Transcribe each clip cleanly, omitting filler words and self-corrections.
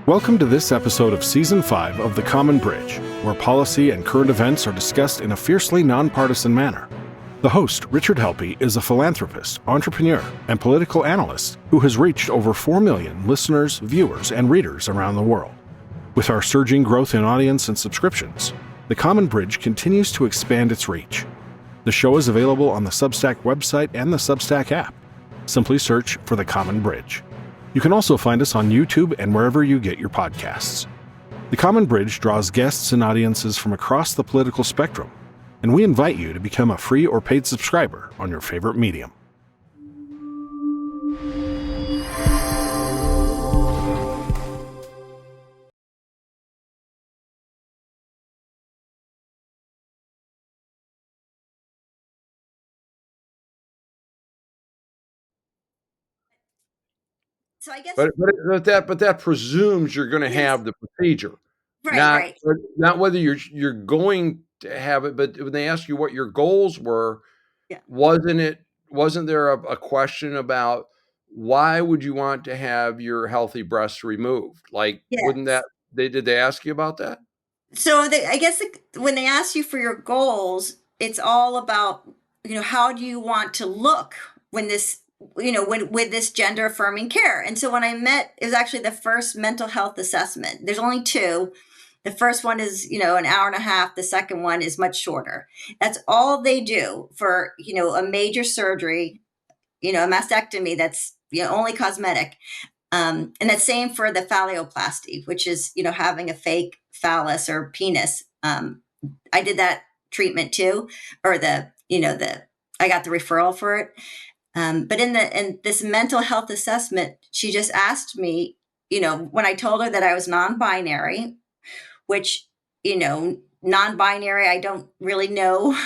Welcome to this episode of Season 5 of The Common Bridge, where policy and current events are discussed in a fiercely nonpartisan manner. The host, Richard Helppie, is a philanthropist, entrepreneur, and political analyst who has reached over 4 million listeners, viewers, and readers around the world. With our surging growth in audience and subscriptions, The Common Bridge continues to expand its reach. The show is available on the Substack website and the Substack app. Simply search for The Common Bridge. You can also find us on YouTube and wherever you get your podcasts. The Common Bridge draws guests and audiences from across the political spectrum, and we invite you to become a free or paid subscriber on your favorite medium. So I guess, But that presumes you're going to yes, have the procedure, right. not whether you're going to have it. But when they ask you what your goals were, Yeah. wasn't there a question about why would you want to have your healthy breasts removed? Like, wouldn't Yes. did they ask you about that? So I guess when they ask you for your goals, it's all about, how do you want to look when this, when with this gender affirming care? And so when I met, it was actually the first mental health assessment. There's only two. The first one is, an hour and a half. The second one is much shorter. That's all they do for, a major surgery, a mastectomy that's, only cosmetic. And that's same for the phalloplasty, which is, having a fake phallus or penis. I did that treatment too, or I got the referral for it. But in this mental health assessment, she just asked me, when I told her that I was non-binary, which, non-binary, I don't really know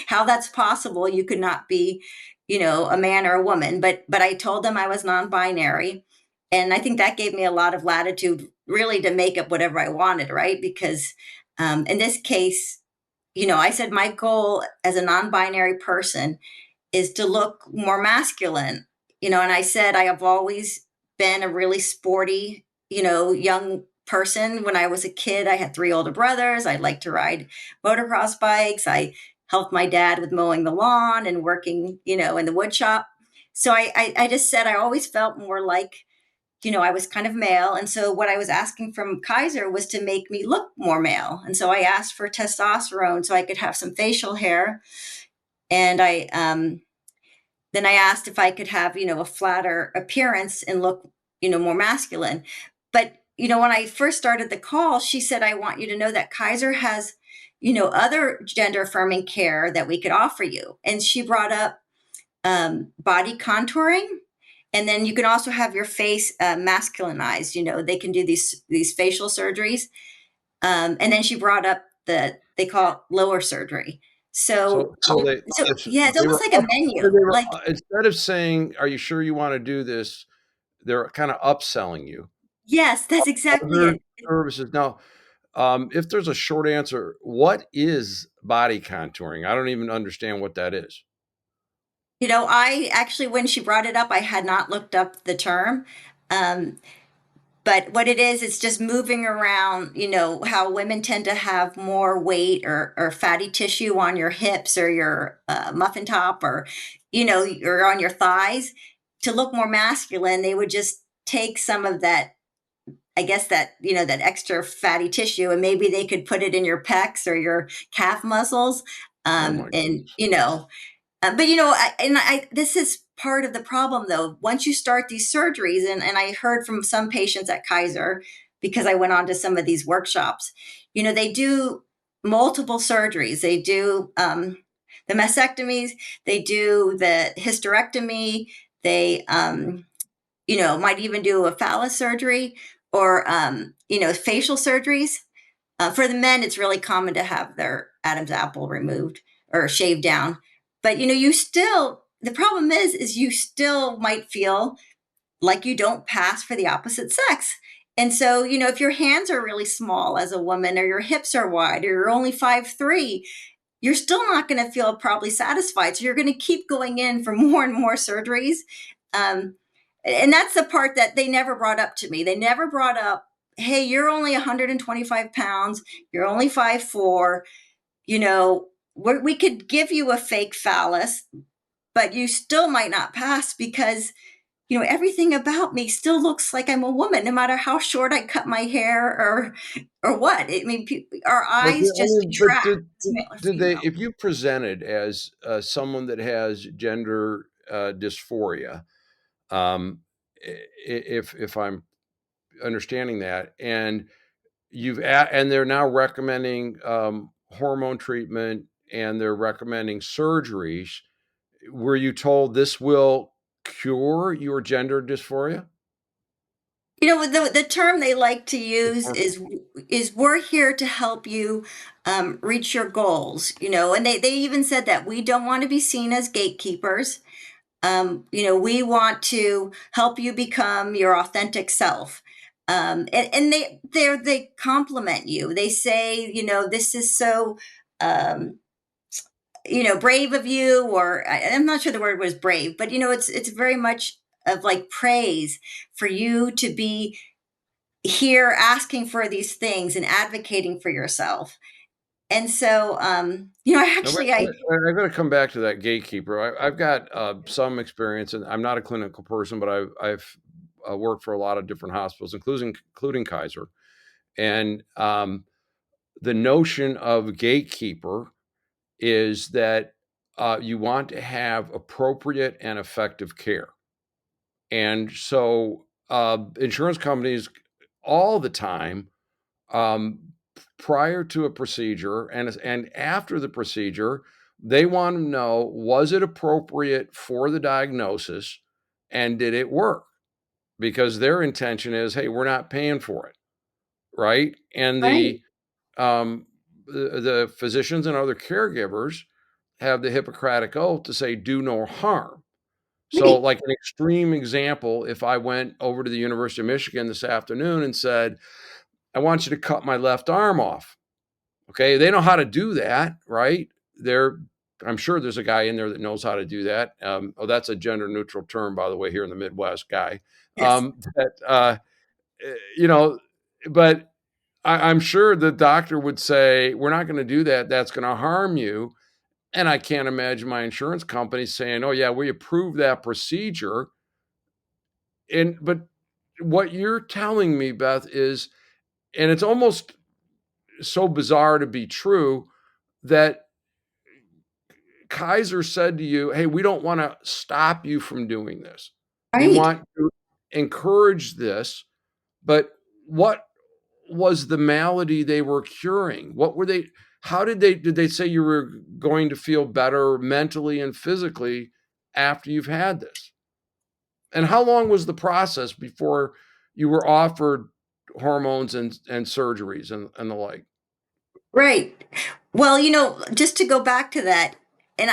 how that's possible. You could not be, a man or a woman, but I told them I was non-binary. And I think that gave me a lot of latitude really to make up whatever I wanted, right? Because in this case, I said my goal as a non-binary person is to look more masculine, and I said I have always been a really sporty, young person. When I was a kid, I had 3 older brothers. I liked to ride motocross bikes. I helped my dad with mowing the lawn and working, in the wood shop. So I just said I always felt more like, I was kind of male. And so what I was asking from Kaiser was to make me look more male. And so I asked for testosterone so I could have some facial hair. And then I asked if I could have, a flatter appearance and look, more masculine. But, when I first started the call, she said, I want you to know that Kaiser has, other gender affirming care that we could offer you. And she brought up body contouring. And then you can also have your face masculinized. They can do these facial surgeries. And then she brought up they call it lower surgery. So yeah, it's almost like a menu. Like, instead of saying, "Are you sure you want to do this?" they're kind of upselling you. Yes, that's exactly Other it. services. Now, if there's a short answer, what is body contouring? I don't even understand what that is. I actually, when she brought it up, I had not looked up the term. But what it is, it's just moving around, how women tend to have more weight or fatty tissue on your hips or your muffin top or, or on your thighs. To look more masculine, they would just take some of that, I guess that, that extra fatty tissue, and maybe they could put it in your pecs or your calf muscles. Oh And, but this is part of the problem though. Once you start these surgeries, and I heard from some patients at Kaiser, because I went on to some of these workshops, they do multiple surgeries. They do the mastectomies, they do the hysterectomy, they might even do a phallus surgery or facial surgeries. For the men, it's really common to have their Adam's apple removed or shaved down. But the problem is you still might feel like you don't pass for the opposite sex. And so, if your hands are really small as a woman, or your hips are wide, or you're only 5'3", you're still not going to feel probably satisfied. So you're going to keep going in for more and more surgeries. And that's the part that they never brought up to me. They never brought up hey, you're only 125 pounds, you're only 5'4", we could give you a fake phallus, but you still might not pass because everything about me still looks like I'm a woman, no matter how short I cut my hair or what. I mean, our But eyes just but attract male or did they, female. if you presented as someone that has gender dysphoria, um, if I'm understanding that, and and they're now recommending hormone treatment and they're recommending surgeries, were you told this will cure your gender dysphoria? The term they like to use is we're here to help you reach your goals. And they even said that we don't want to be seen as gatekeepers. We want to help you become your authentic self. And they compliment you. They say, this is so, um, brave of you, or I'm not sure the word was brave, but it's very much of like praise for you to be here asking for these things and advocating for yourself. And so, I Now, actually, I, I'm going to come back to that gatekeeper. I've got some experience, and I'm not a clinical person, but I've worked for a lot of different hospitals, including Kaiser. And the notion of gatekeeper is that you want to have appropriate and effective care. And so insurance companies all the time, um, prior to a procedure and after the procedure, they want to know, was it appropriate for the diagnosis and did it work? Because their intention is, hey, we're not paying for it, right? And right, um, the physicians and other caregivers have the Hippocratic oath to say, do no harm. So, right, like an extreme example, if I went over to the University of Michigan this afternoon and said, I want you to cut my left arm off. Okay, they know how to do that, right? I'm sure there's a guy in there that knows how to do that. Oh, that's a gender neutral term, by the way, here in the Midwest, guy. yes, That you know, but I'm sure the doctor would say, we're not going to do that. That's going to harm you. And I can't imagine my insurance company saying, oh, yeah, we approve that procedure. But what you're telling me, Beth, is, and it's almost so bizarre to be true, that Kaiser said to you, hey, we don't want to stop you from doing this. We right. want to encourage this. But what was the malady they were curing? What were they? How did they say you were going to feel better mentally and physically after you've had this? And how long was the process before you were offered hormones and surgeries and the like? Right. Well, just to go back to that, and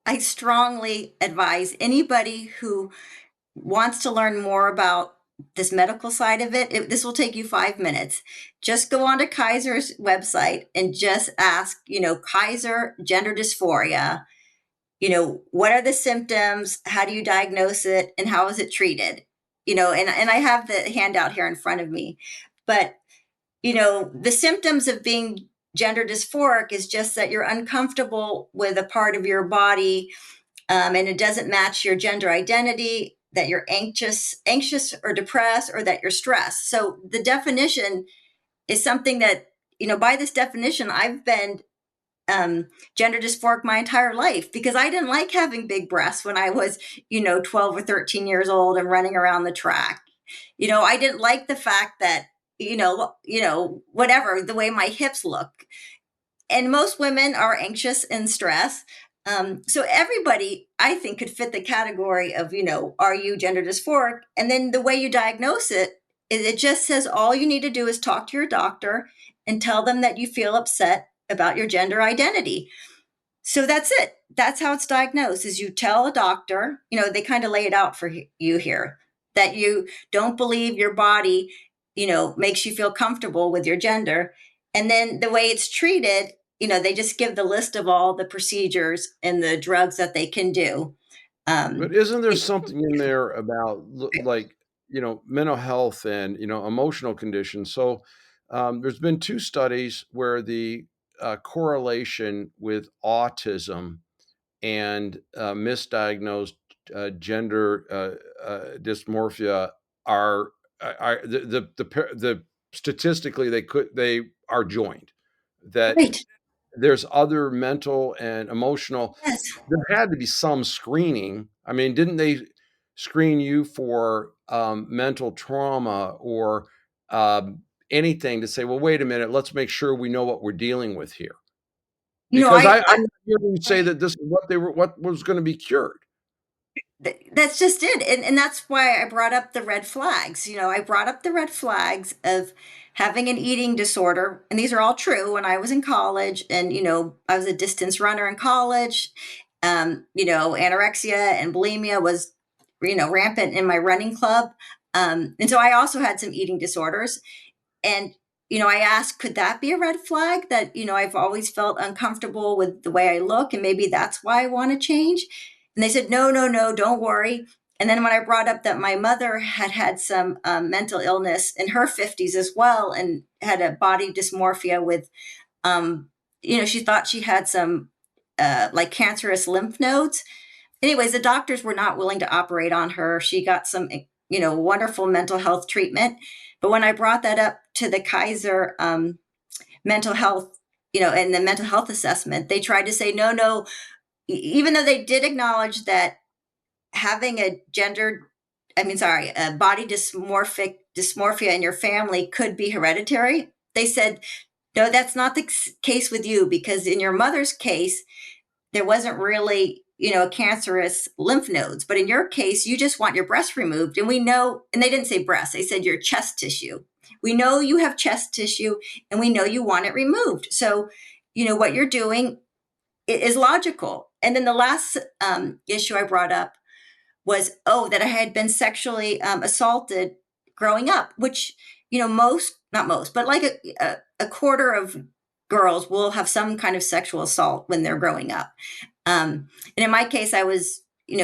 I strongly advise anybody who wants to learn more about this medical side of this will take you 5 minutes. Just go onto Kaiser's website and just ask, Kaiser gender dysphoria, what are the symptoms? How do you diagnose it? And how is it treated? And I have the handout here in front of me. But the symptoms of being gender dysphoric is just that you're uncomfortable with a part of your body, and it doesn't match your gender identity, that you're anxious or depressed, or that you're stressed. So the definition is something that, by this definition, I've been gender dysphoric my entire life because I didn't like having big breasts when I was, 12 or 13 years old and running around the track. I didn't like the fact that, whatever, the way my hips look. And most women are anxious and stressed. So everybody, I think, could fit the category of, are you gender dysphoric? And then the way you diagnose it is it just says all you need to do is talk to your doctor and tell them that you feel upset about your gender identity. So that's it. That's how it's diagnosed is you tell a doctor, they kind of lay it out for you here, that you don't believe your body, makes you feel comfortable with your gender. And then the way it's treated, they just give the list of all the procedures and the drugs that they can do. But Um, isn't there something in there about like mental health and emotional conditions. So there's been two studies where the correlation with autism and misdiagnosed gender dysmorphia are the statistically they are joined, that Right. there's other mental and emotional. Yes. There had to be some screening. I mean, didn't they screen you for mental trauma or anything to say, well, wait a minute, let's make sure we know what we're dealing with here? You know, Because I'm not hearing you say that this is what was going to be cured. That's just it. And that's why I brought up the red flags. I brought up the red flags of having an eating disorder. And these are all true. When I was in college and, I was a distance runner in college, anorexia and bulimia was, rampant in my running club. And so I also had some eating disorders. And, I asked, could that be a red flag that, I've always felt uncomfortable with the way I look and maybe that's why I want to change? And they said, no, no, no, don't worry. And then when I brought up that my mother had some mental illness in her 50s as well and had a body dysmorphia with, she thought she had some like cancerous lymph nodes. Anyways, the doctors were not willing to operate on her. She got some, wonderful mental health treatment. But when I brought that up to the Kaiser mental health, and the mental health assessment, they tried to say, no, no, even though they did acknowledge that having a body dysmorphia in your family could be hereditary. They said, no, that's not the case with you, because in your mother's case, there wasn't really, a cancerous lymph nodes. But in your case, you just want your breast removed. And we know, and they didn't say breast, they said your chest tissue. We know you have chest tissue and we know you want it removed. So, what you're doing is logical. And then the last issue I brought up was, that I had been sexually assaulted growing up, which, not most, but like a quarter of girls will have some kind of sexual assault when they're growing up. And in my case, I was,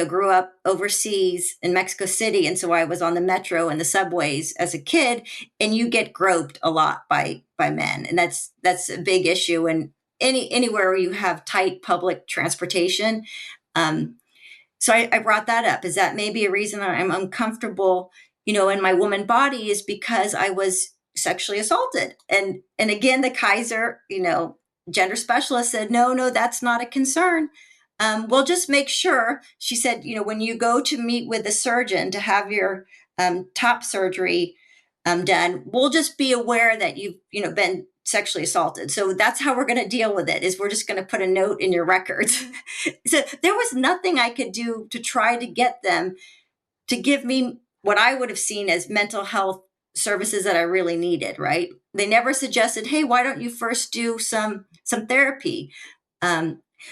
grew up overseas in Mexico City. And so I was on the metro and the subways as a kid, and you get groped a lot by men. And that's a big issue. And anywhere where you have tight public transportation. So I brought that up. Is that maybe a reason I'm uncomfortable, in my woman body, is because I was sexually assaulted. And again, the Kaiser, gender specialist said, no, no, that's not a concern. We'll just make sure, she said, when you go to meet with a surgeon to have your top surgery done, we'll just be aware that you've, been sexually assaulted. So that's how we're going to deal with it, is we're just going to put a note in your records. So there was nothing I could do to try to get them to give me what I would have seen as mental health services that I really needed, right? They never suggested, hey, why don't you first do some therapy?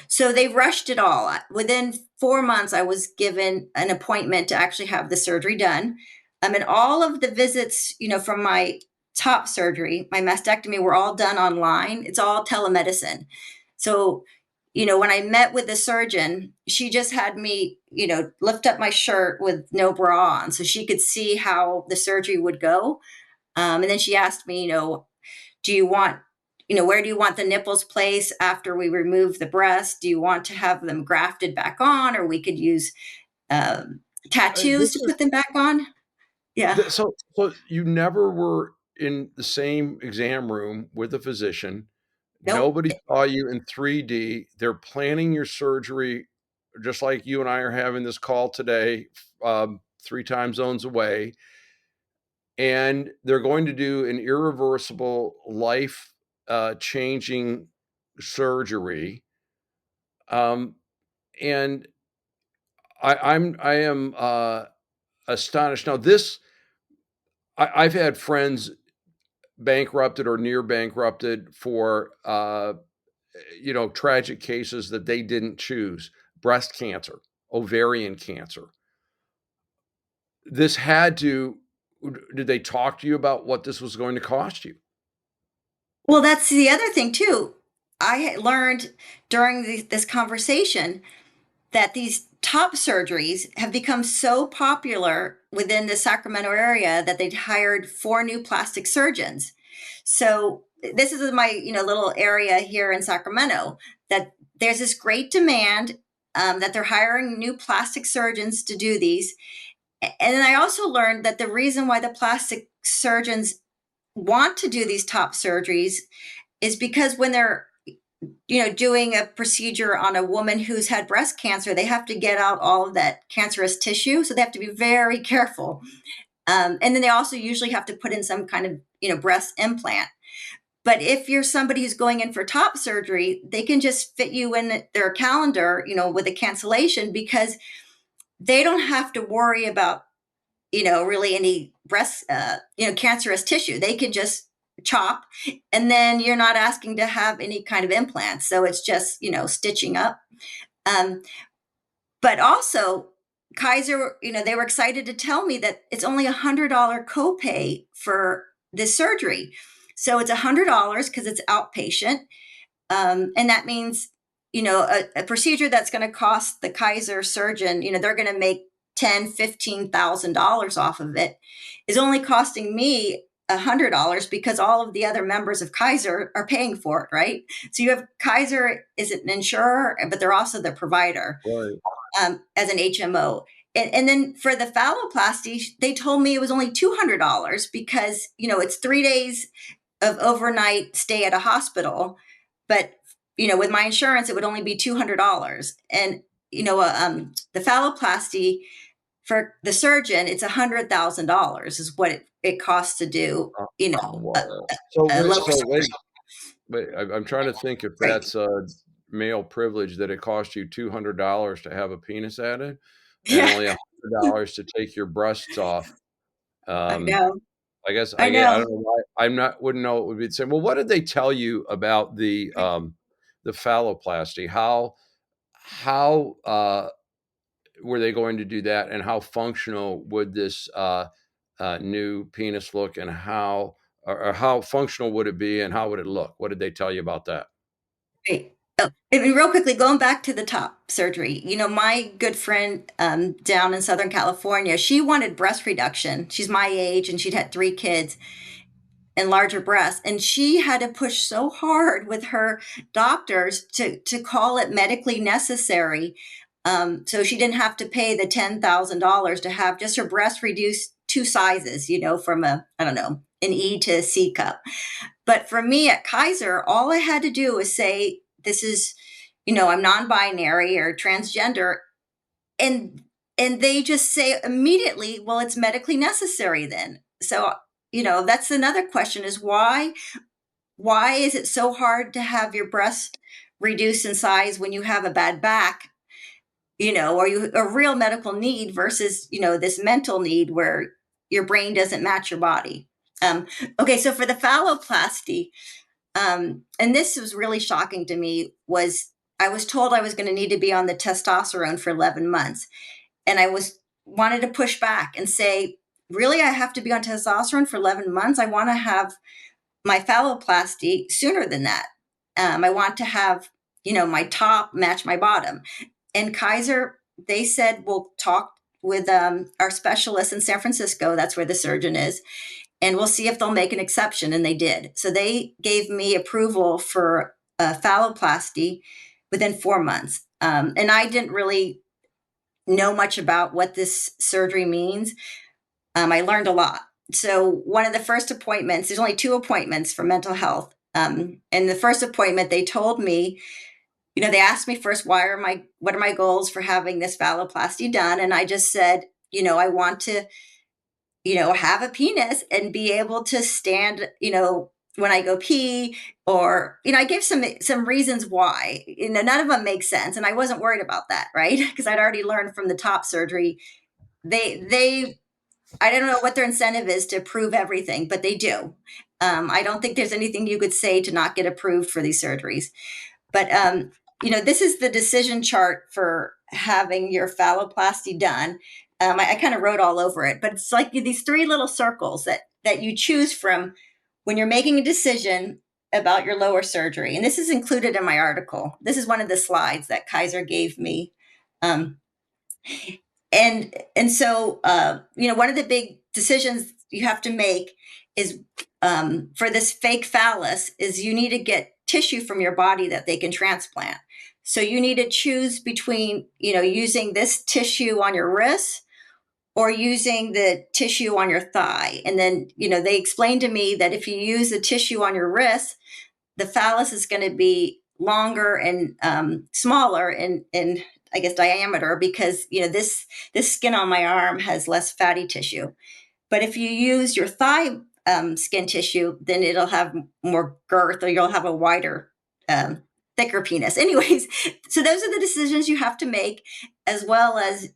So they rushed it all. Within 4 months, I was given an appointment to actually have the surgery done. And all of the visits, from my top surgery, my mastectomy, were all done online. It's all telemedicine. So, when I met with the surgeon, she just had me, lift up my shirt with no bra on so she could see how the surgery would go. And then she asked me, do you want, where do you want the nipples placed after we remove the breast? Do you want to have them grafted back on, or we could use tattoos to put them back on? Yeah. So you never were in the same exam room with a physician. Nope. Nobody saw you in 3D. They're planning your surgery, just like you and I are having this call today, 3 time zones away. And they're going to do an irreversible, life changing surgery. And I am astonished. Now, I've had friends bankrupted or near bankrupted for tragic cases that they didn't choose: breast cancer, ovarian cancer. Did they talk to you about what this was going to cost you? Well, that's the other thing too. I had learned during this conversation that these top surgeries have become so popular within the Sacramento area that they hired 4 new plastic surgeons. So this is my little area here in Sacramento, that there's this great demand, that they're hiring new plastic surgeons to do these. And then I also learned that the reason why the plastic surgeons want to do these top surgeries is because when they're doing a procedure on a woman who's had breast cancer, they have to get out all of that cancerous tissue. So they have to be very careful. And then they also usually have to put in some kind of, breast implant. But if you're somebody who's going in for top surgery, they can just fit you in their calendar, with a cancellation, because they don't have to worry about, really any breast, cancerous tissue. They can just chop, and then you're not asking to have any kind of implants. So it's just, stitching up. But also Kaiser, they were excited to tell me that it's only $100 copay for this surgery. So it's $100 because it's outpatient. And that means, a procedure that's going to cost the Kaiser surgeon, they're going to make $10,000, $15,000 off of it, is only costing me $100 because all of the other members of Kaiser are paying for it, right? So you have Kaiser is an insurer, but they're also the provider, Right. as an HMO. And then for the phalloplasty, they told me it was only $200 because, it's 3 days of overnight stay at a hospital. But, with my insurance, it would only be $200. And, the phalloplasty for the surgeon, it's $100,000 is what it costs to do, Wow. a So lower wait, I'm trying to think if right. that's male privilege that it costs you $200 to have a penis added and Yeah, only $100 to take your breasts off. I Um, know. I guess I I know. don't know why wouldn't know what would be the same. Well, what did they tell you about the phalloplasty? How were they going to do that, and how functional would this new penis look, and or how functional would it be, and how would it look? What did they tell you about that? Right. Oh, I mean, real quickly, going back to the top surgery, my good friend, down in Southern California, she wanted breast reduction. She's my age and she'd had 3 kids and larger breasts. And she had to push so hard with her doctors to call it medically necessary. So she didn't have to pay the $10,000 to have just her breast reduced 2 sizes, from I don't know, an E to a C cup. But for me at Kaiser, all I had to do was say, this is, I'm non-binary or transgender. And they just say immediately, well, it's medically necessary then. So, that's another question, is why is it so hard to have your breast reduce in size when you have a bad back, or you a real medical need versus, this mental need where your brain doesn't match your body. Okay, so for the phalloplasty, and this was really shocking to me, was I was told I was going to need to be on the testosterone for 11 months. And I wanted to push back and say, really, I have to be on testosterone for 11 months? I want to have my phalloplasty sooner than that. I want to have, my top match my bottom. And Kaiser, they said, we'll talk with our specialist in San Francisco. That's where the surgeon is. And we'll see if they'll make an exception. And they did. So they gave me approval for a phalloplasty within 4 months. And I didn't really know much about what this surgery means. I learned a lot. So one of the first appointments, there's only 2 appointments for mental health. And the first appointment, they told me, they asked me first, what are my goals for having this phalloplasty done? And I just said, I want to, have a penis and be able to stand, when I go pee, or, I gave some reasons why, none of them make sense. And I wasn't worried about that, right? Because I'd already learned from the top surgery. I don't know what their incentive is to prove everything, but they do. I don't think there's anything you could say to not get approved for these surgeries. But, this is the decision chart for having your phalloplasty done. I kind of wrote all over it, but it's like these 3 little circles that you choose from when you're making a decision about your lower surgery. And this is included in my article. This is one of the slides that Kaiser gave me. And so one of the big decisions you have to make is for this fake phallus is you need to get tissue from your body that they can transplant. So you need to choose between using this tissue on your wrist or using the tissue on your thigh. And then they explained to me that if you use the tissue on your wrist, the phallus is going to be longer and smaller in I guess diameter, because this skin on my arm has less fatty tissue. But if you use your thigh skin tissue, then it'll have more girth, or you'll have a wider, thicker penis. Anyways, so those are the decisions you have to make, as well as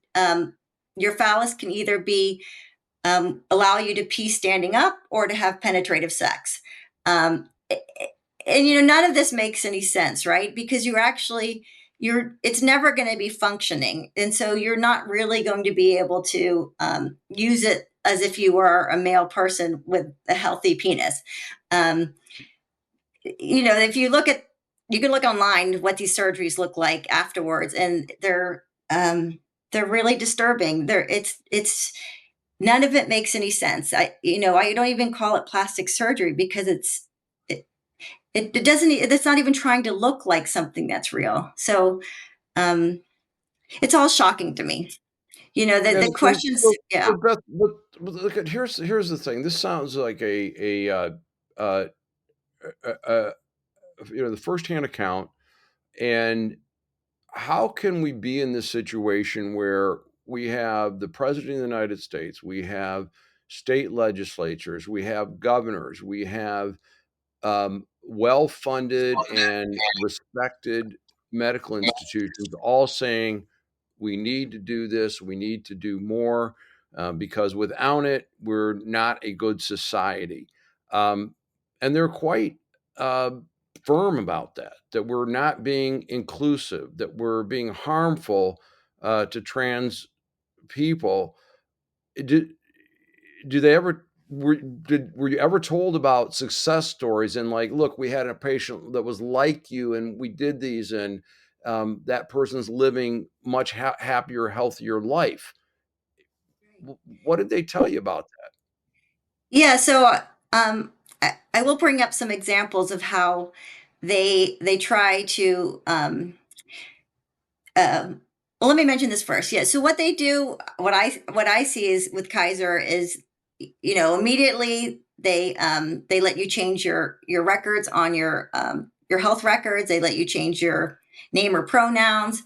your phallus can either be allow you to pee standing up or to have penetrative sex. And none of this makes any sense, right? Because it's never going to be functioning, and so you're not really going to be able to use it as if you were a male person with a healthy penis. If you can look online what these surgeries look like afterwards, and they're really disturbing. It's none of it makes any sense. I don't even call it plastic surgery, because it's not even trying to look like something that's real. So it's all shocking to me. The questions. Yeah. So Beth, look at here's the thing. This sounds like uh, uh, the firsthand account. And how can we be in this situation where we have the president of the United States, we have state legislatures, we have governors, we have well-funded and respected medical institutions all saying we need to do this, we need to do more, because without it, we're not a good society. Um, and they're quite uh, firm about that we're not being inclusive, that we're being harmful to trans people. Do they ever were you ever told about success stories and like, look, we had a patient that was like you and we did these, and that person's living much happier, healthier life? What did they tell you about Yeah. So I will bring up some examples of how they try to. Well, let me mention this first. Yeah. So what they do, what I see is with Kaiser is, immediately they let you change your records on your health records. They let you change your name or pronouns.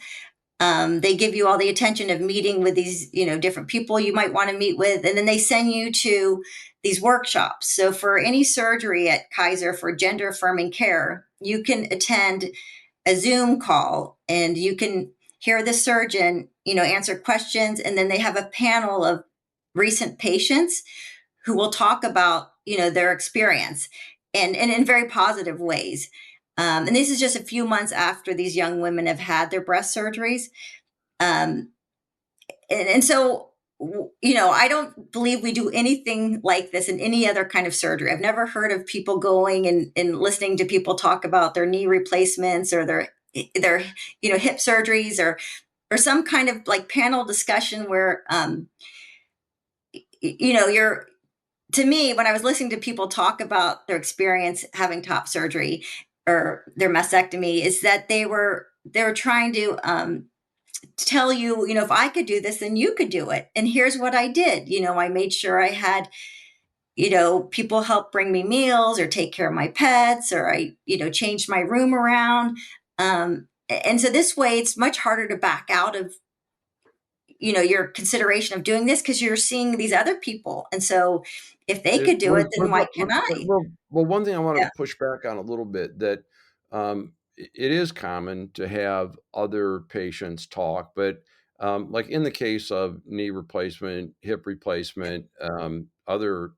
They give you all the attention of meeting with these, different people you might want to meet with, and then they send you to these workshops. So for any surgery at Kaiser for gender affirming care, you can attend a Zoom call, and you can hear the surgeon, answer questions, and then they have a panel of recent patients who will talk about, their experience, and in very positive ways. And this is just a few months after these young women have had their breast surgeries. Um, and so, I don't believe we do anything like this in any other kind of surgery. I've never heard of people going and listening to people talk about their knee replacements or their hip surgeries, or some kind of like panel discussion where you're to me, when I was listening to people talk about their experience having top surgery or their mastectomy, is that they were trying to tell you, if I could do this, then you could do it. And here's what I did. I made sure I had, people help bring me meals or take care of my pets, or I, changed my room around. And so this way, it's much harder to back out of, your consideration of doing this, because you're seeing these other people. And so if they it? could do it, then why can't I? Well, one thing I want Yeah. to push back on a little bit, that it is common to have other patients talk, but like in the case of knee replacement, hip replacement, other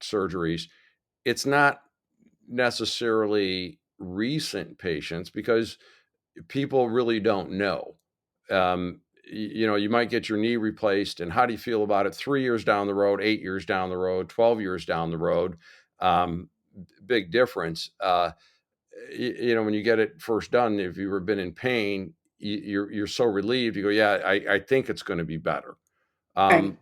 surgeries, it's not necessarily recent patients because people really don't know. You might get your knee replaced, and how do you feel about it 3 years down the road, 8 years down the road, 12 years down the road? Um, Big difference. When you get it first done, if you've ever been in pain, you're so relieved. You go, yeah, I think it's going to be better. Right.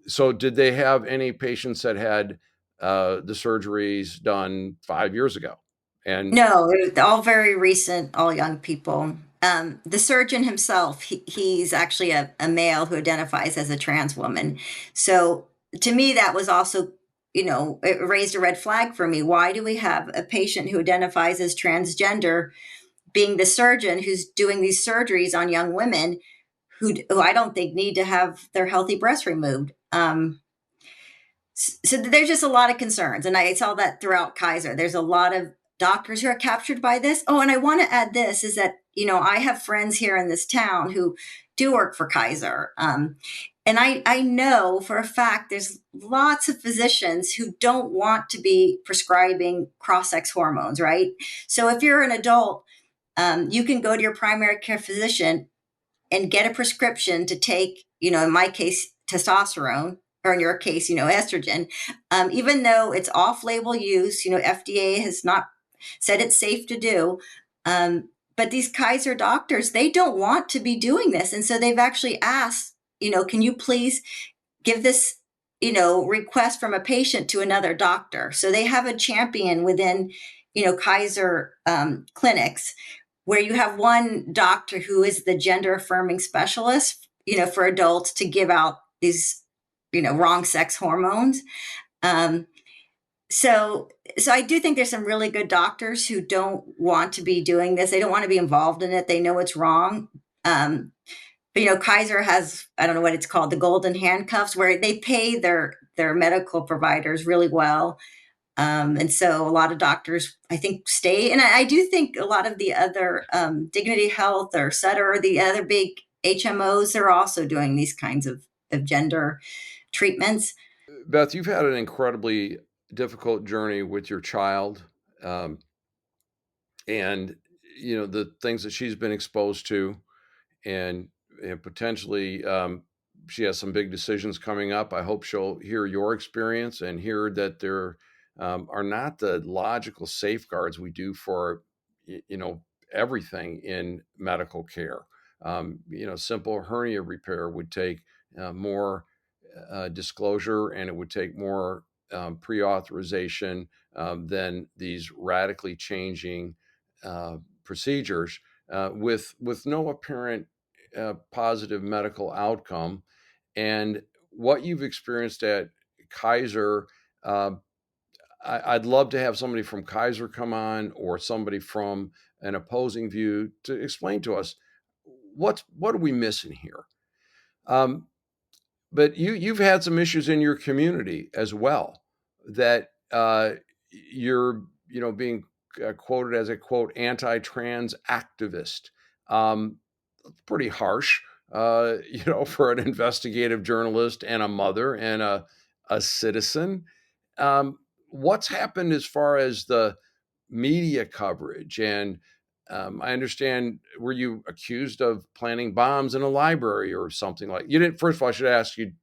So did they have any patients that had the surgeries done 5 years ago? And No, it was all very recent, all young people. The surgeon himself, he's actually a male who identifies as a trans woman. So to me, that was also, it raised a red flag for me. Why do we have a patient who identifies as transgender being the surgeon who's doing these surgeries on young women who I don't think need to have their healthy breasts removed? So there's just a lot of concerns, and I saw that throughout Kaiser. There's a lot of doctors who are captured by this. Oh, and I want to add this is that I have friends here in this town who do work for Kaiser, and I know for a fact there's lots of physicians who don't want to be prescribing cross-sex hormones, right? So if you're an adult, you can go to your primary care physician and get a prescription to take, in my case, testosterone, or in your case, estrogen, even though it's off-label use. FDA has not said it's safe to do. But these Kaiser doctors, they don't want to be doing this. And so they've actually asked, can you please give this, request from a patient to another doctor? So they have a champion within, Kaiser clinics, where you have one doctor who is the gender affirming specialist, for adults to give out these, wrong sex hormones. Um, so, so I do think there's some really good doctors who don't want to be doing this. They don't want to be involved in it. They know it's wrong. But Kaiser has, I don't know what it's called, the golden handcuffs, where they pay their medical providers really well. And so a lot of doctors, I think, stay. And I do think a lot of the other Dignity Health or Sutter, or the other big HMOs, are also doing these kinds of gender treatments. Beth, you've had an incredibly difficult journey with your child, and the things that she's been exposed to, and potentially she has some big decisions coming up. I hope she'll hear your experience and hear that there are not the logical safeguards we do for everything in medical care. Simple hernia repair would take more disclosure, and it would take more pre-authorization than these radically changing procedures with no apparent positive medical outcome. And what you've experienced at Kaiser, I'd love to have somebody from Kaiser come on, or somebody from an opposing view, to explain to us what are we missing here. But you've had some issues in your community as well, that you're being quoted as a, quote, anti-trans activist. Pretty harsh, for an investigative journalist and a mother and a citizen. What's happened as far as the media coverage? And I understand, were you accused of planting bombs in a library or something? Like, you didn't? First of all, I should ask you,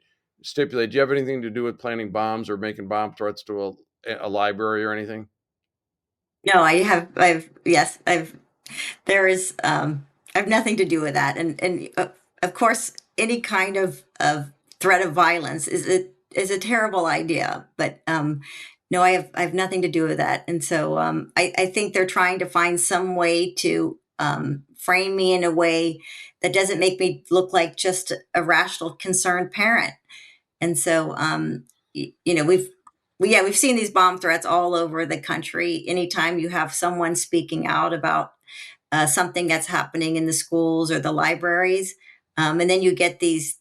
stipulate, do you have anything to do with planting bombs or making bomb threats to a library or anything? No, yes, there is, I have nothing to do with that. And of course, any kind of threat of violence is a terrible idea. But no, I have nothing to do with that. And so I think they're trying to find some way to frame me in a way that doesn't make me look like just a rational, concerned parent. And so, we've seen these bomb threats all over the country. Anytime you have someone speaking out about something that's happening in the schools or the libraries, and then you get these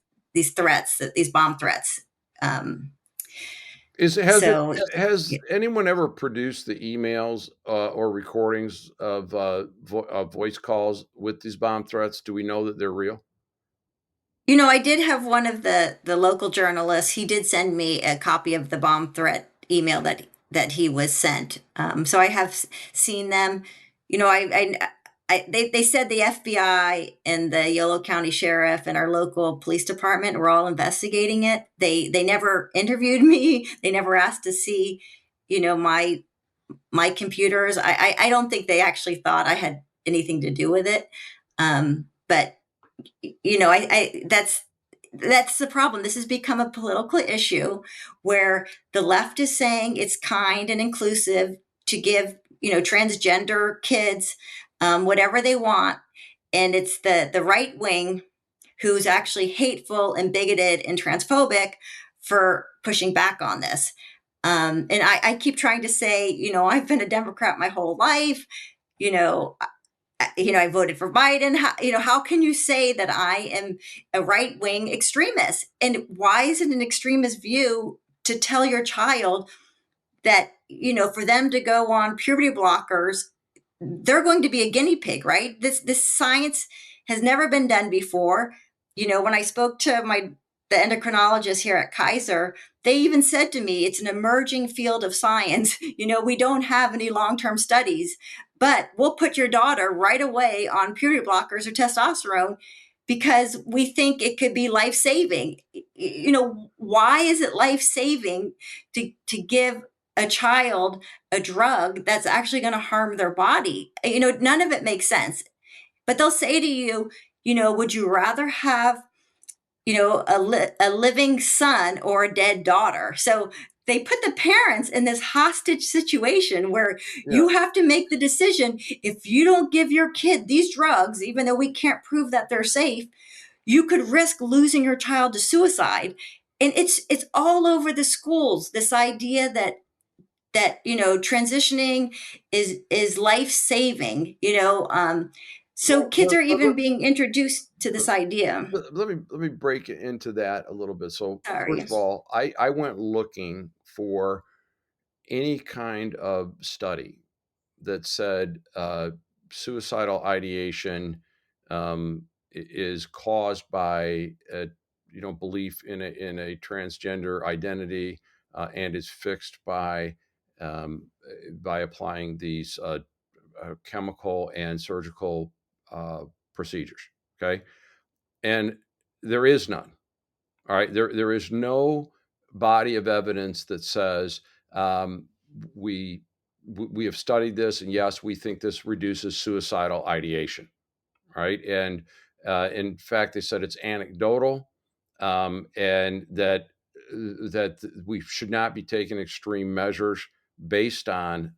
threats, these bomb threats. So Has yeah. anyone ever produced the emails or recordings of voice calls with these bomb threats? Do we know that they're real? I did have one of the local journalists. He did send me a copy of the bomb threat email that he was sent. So I have seen them. They said the FBI and the Yolo County Sheriff and our local police department were all investigating it. They never interviewed me. They never asked to see, my computers. I don't think they actually thought I had anything to do with it. But that's the problem. This has become a political issue where the left is saying it's kind and inclusive to give transgender kids whatever they want, and it's the right wing who's actually hateful and bigoted and transphobic for pushing back on this. And I keep trying to say, I've been a Democrat my whole life. You know, I voted for Biden. How can you say that I am a right wing extremist? And why is it an extremist view to tell your child that, for them to go on puberty blockers, they're going to be a guinea pig, right? This science has never been done before. When I spoke to the endocrinologist here at Kaiser, they even said to me, it's an emerging field of science. We don't have any long-term studies, but we'll put your daughter right away on puberty blockers or testosterone because we think it could be life-saving. Why is it life-saving to give a child a drug that's actually going to harm their body? None of it makes sense. But they'll say to you, would you rather have, a living son or a dead daughter? So they put the parents in this hostage situation where you have to make the decision. If you don't give your kid these drugs, even though we can't prove that they're safe, you could risk losing your child to suicide. And it's all over the schools, this idea that transitioning is life-saving. So kids are even being introduced to this idea. Let me break into that a little bit. So Sorry. first of all, I went looking for any kind of study that said suicidal ideation is caused by belief in a transgender identity and is fixed by applying these chemical and surgical procedures. Okay, and there is none. All right, there is no body of evidence that says we have studied this, and yes, we think this reduces suicidal ideation. Right, and in fact, they said it's anecdotal, and that we should not be taking extreme measures based on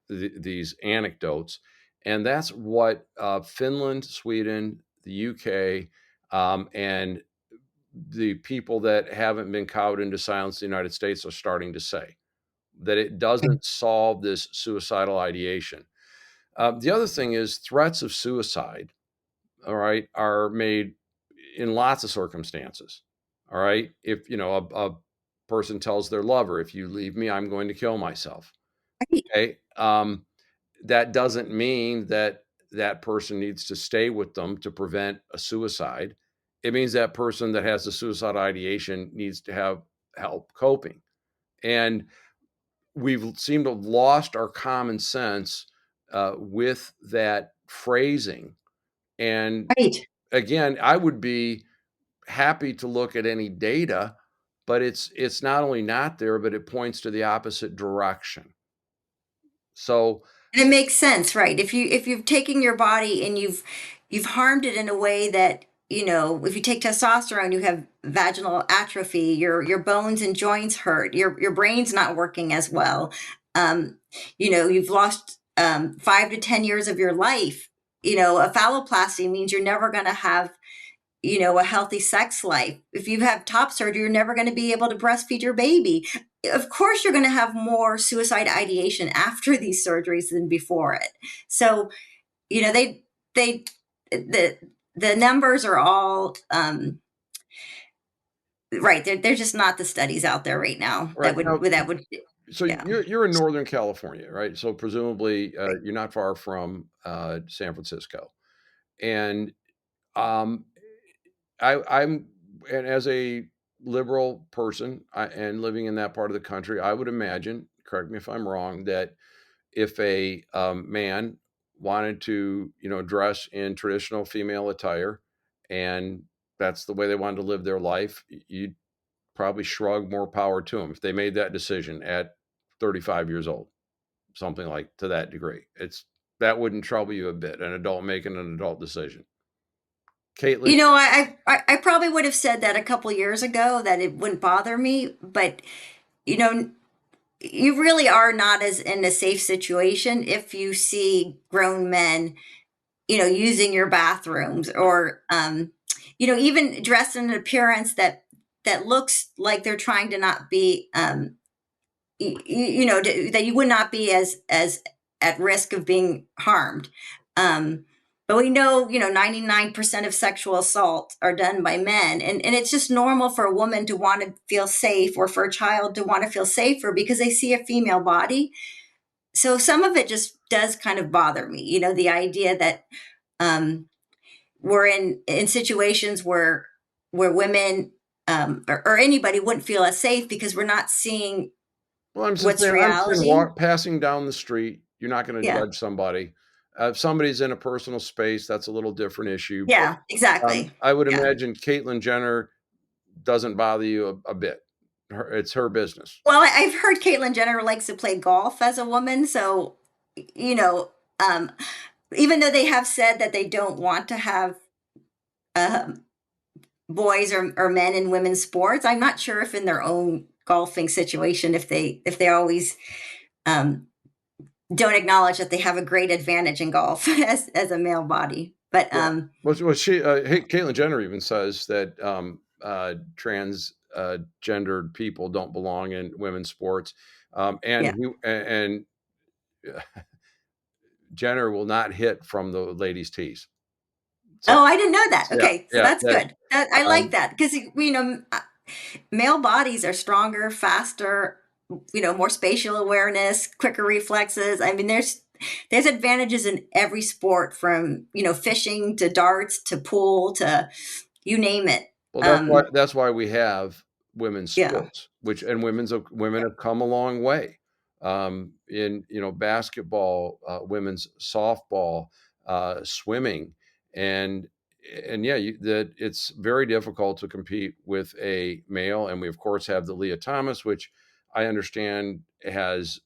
these anecdotes, and that's what Finland, Sweden, the UK, and the people that haven't been cowed into silence in the United States are starting to say that it doesn't solve this suicidal ideation. The other thing is threats of suicide, all right, are made in lots of circumstances. All right. If, a person tells their lover, if you leave me, I'm going to kill myself. Okay. That doesn't mean that that person needs to stay with them to prevent a suicide. It means that person that has a suicide ideation needs to have help coping. And we've seemed to have lost our common sense with that phrasing. And Right. again, I would be happy to look at any data, but it's not only not there, but it points to the opposite direction. So And it makes sense, right? If you've taken your body and you've harmed it in a way that, if you take testosterone, you have vaginal atrophy, your bones and joints hurt, your brain's not working as well. You've lost 5 to 10 years of your life. A phalloplasty means you're never going to have a healthy sex life. If you have top surgery, you're never going to be able to breastfeed your baby. Of course, you're going to have more suicide ideation after these surgeries than before it. So, they the numbers are all right. They're just not the studies out there right now right now, that would. so Yeah. you're in Northern California, right? So presumably you're not far from San Francisco, and um, I'm and as a liberal person and living in that part of the country, I would imagine, correct me if I'm wrong, that if a man wanted to, dress in traditional female attire, and that's the way they wanted to live their life, you'd probably shrug more power to them if they made that decision at 35 years old, something like to that degree. That wouldn't trouble you a bit, an adult making an adult decision. Caitlin. You know, I probably would have said that a couple years ago that it wouldn't bother me, but you know, you really are not as in a safe situation if you see grown men, using your bathrooms or, even dressed in an appearance that looks like they're trying to not be, that you would not be as at risk of being harmed. Um, but we know, 99% of sexual assault are done by men. And it's just normal for a woman to want to feel safe or for a child to want to feel safer because they see a female body. So some of it just does kind of bother me, the idea that um, we're in situations where women or anybody wouldn't feel as safe because we're not seeing Well, what's I'm saying reality. passing down the street, you're not going to Yeah. judge somebody. If somebody's in a personal space, that's a little different issue. Yeah, exactly. I would Yeah. imagine Caitlyn Jenner doesn't bother you a bit. It's her business. Well, I've heard Caitlyn Jenner likes to play golf as a woman. So, you know, um, even though they have said that they don't want to have um, boys or men in women's sports, I'm not sure if in their own golfing situation, if they always um, don't acknowledge that they have a great advantage in golf as a male body. But Caitlyn Jenner even says that gendered people don't belong in women's sports, yeah. and Jenner will not hit from the ladies' tees. So, Oh, I didn't know that. yeah, Okay, so that's that, good. I like um, that because male bodies are stronger, faster, more spatial awareness, quicker reflexes. I mean, there's advantages in every sport from, fishing to darts to pool to you name it. well, that's why we have women's Yeah. sports, women have come a long way. In basketball, women's softball, swimming, and yeah, that it's very difficult to compete with a male. And we of course have the Leah Thomas, which I understand has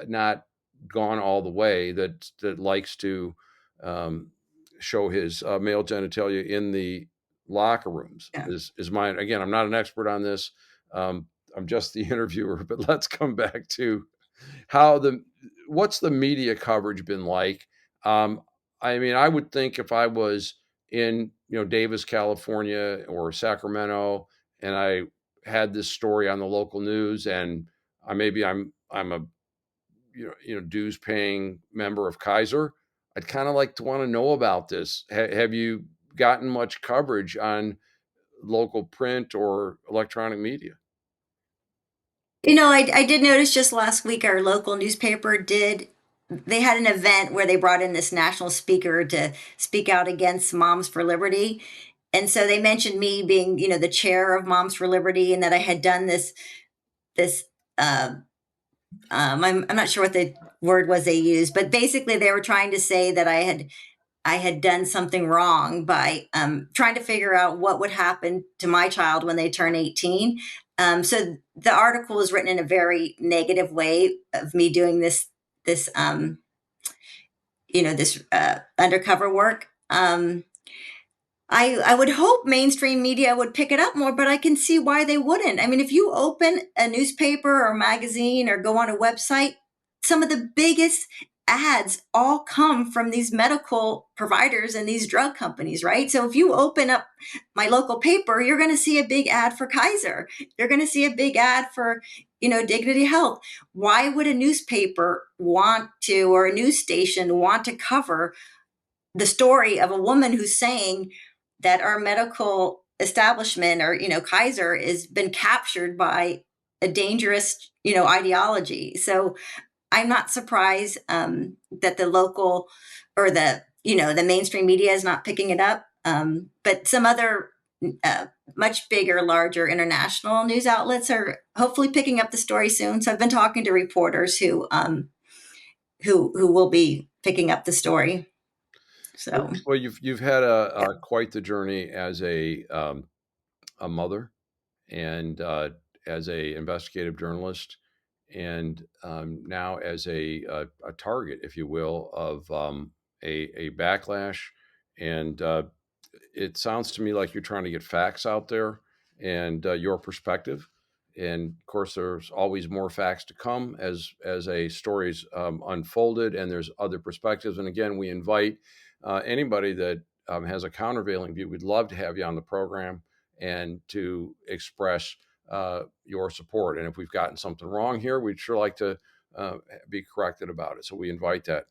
not gone all the way. That likes to um, show his male genitalia in the locker rooms. Yeah. Is mine again? I'm not an expert on this. I'm just the interviewer. But let's come back to what's the media coverage been like? I mean, I would think if I was in Davis, California, or Sacramento, and I had this story on the local news, and I'm a dues paying member of Kaiser, I'd kind of like to want to know about this. Have you gotten much coverage on local print or electronic media? I did notice just last week our local newspaper they had an event where they brought in this national speaker to speak out against Moms for Liberty. And so they mentioned me being, the chair of Moms for Liberty and that I had done this uh, I'm not sure what the word was they used, but basically they were trying to say that I had done something wrong by trying to figure out what would happen to my child when they turn 18. So the article was written in a very negative way of me doing this this undercover work. I would hope mainstream media would pick it up more, but I can see why they wouldn't. I mean, if you open a newspaper or magazine or go on a website, some of the biggest ads all come from these medical providers and these drug companies, right? So if you open up my local paper, you're going to see a big ad for Kaiser. You're going to see a big ad for, Dignity Health. Why would a newspaper want to, or a news station want to cover the story of a woman who's saying that our medical establishment or Kaiser has been captured by a dangerous ideology? So I'm not surprised that the local or the mainstream media is not picking it up, but some other much bigger, larger international news outlets are hopefully picking up the story soon. So I've been talking to reporters who will be picking up the story. So Well, you've had yeah. quite the journey as a mother, and as a investigative journalist, and now as a target, if you will, of a backlash, and it sounds to me like you're trying to get facts out there and your perspective. And of course, there's always more facts to come as a story's unfolded, and there's other perspectives. And again, we invite anybody that has a countervailing view. We'd love to have you on the program and to express your support. And if we've gotten something wrong here, we'd sure like to be corrected about it. So we invite that.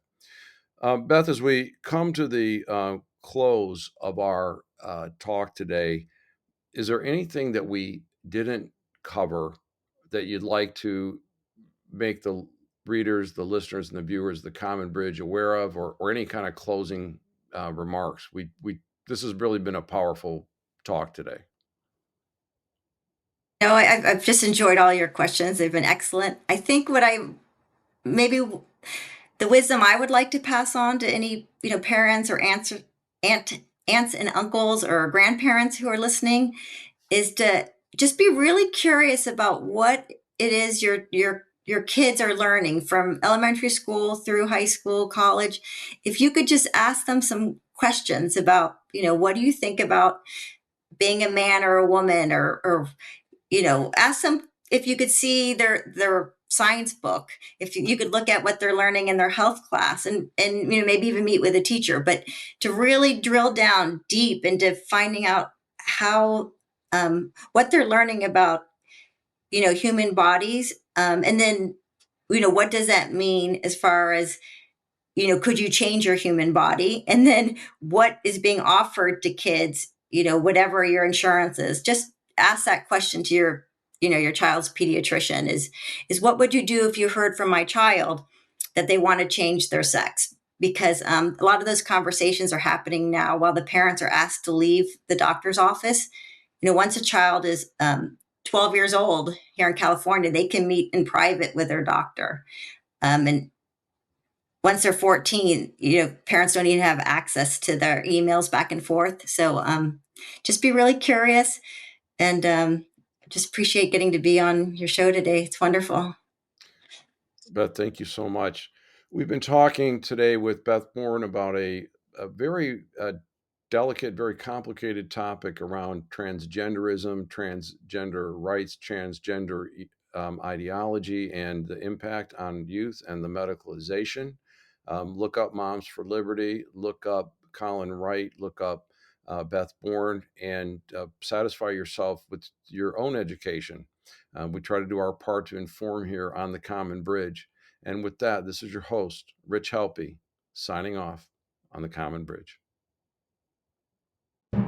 Beth, as we come to the close of our talk today, is there anything that we didn't cover that you'd like to make the readers, the listeners, and the viewers, the Common Bridge aware of, or any kind of closing remarks? This has really been a powerful talk today. No, I've just enjoyed all your questions. They've been excellent. I think maybe the wisdom I would like to pass on to any, parents or aunts and uncles or grandparents who are listening is to just be really curious about what it is your kids are learning from elementary school through high school, college. If you could just ask them some questions about, what do you think about being a man or a woman, or ask them if you could see their science book, if you could look at what they're learning in their health class, and maybe even meet with a teacher, but to really drill down deep into finding out how what they're learning about human bodies, and then what does that mean as far as could you change your human body, and then what is being offered to kids, whatever your insurance is. Just ask that question to your child's pediatrician is what would you do if you heard from my child that they want to change their sex? Because a lot of those conversations are happening now while the parents are asked to leave the doctor's office. Once a child is 12 years old here in California, they can meet in private with their doctor. And once they're 14, parents don't even have access to their emails back and forth. So just be really curious, and just appreciate getting to be on your show today. It's wonderful. Beth, thank you so much. We've been talking today with Beth Bourne about a very delicate, very complicated topic around transgenderism, transgender rights, transgender ideology, and the impact on youth and the medicalization. Look up Moms for Liberty, look up Colin Wright, look up Beth Bourne, and satisfy yourself with your own education. We try to do our part to inform here on the Common Bridge. And with that, this is your host, Rich Helppie, signing off on the Common Bridge.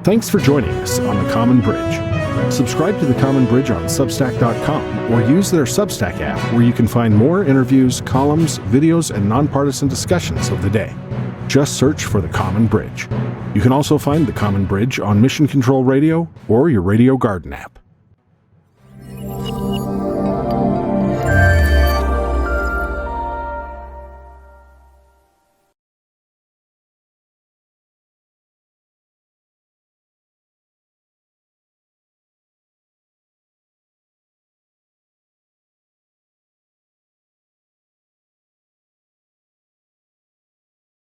Thanks for joining us on the Common Bridge. Subscribe to the Common Bridge on Substack.com or use their Substack app, where you can find more interviews, columns, videos, and nonpartisan discussions of the day. Just search for the Common Bridge. You can also find the Common Bridge on Mission Control Radio or your Radio Garden app.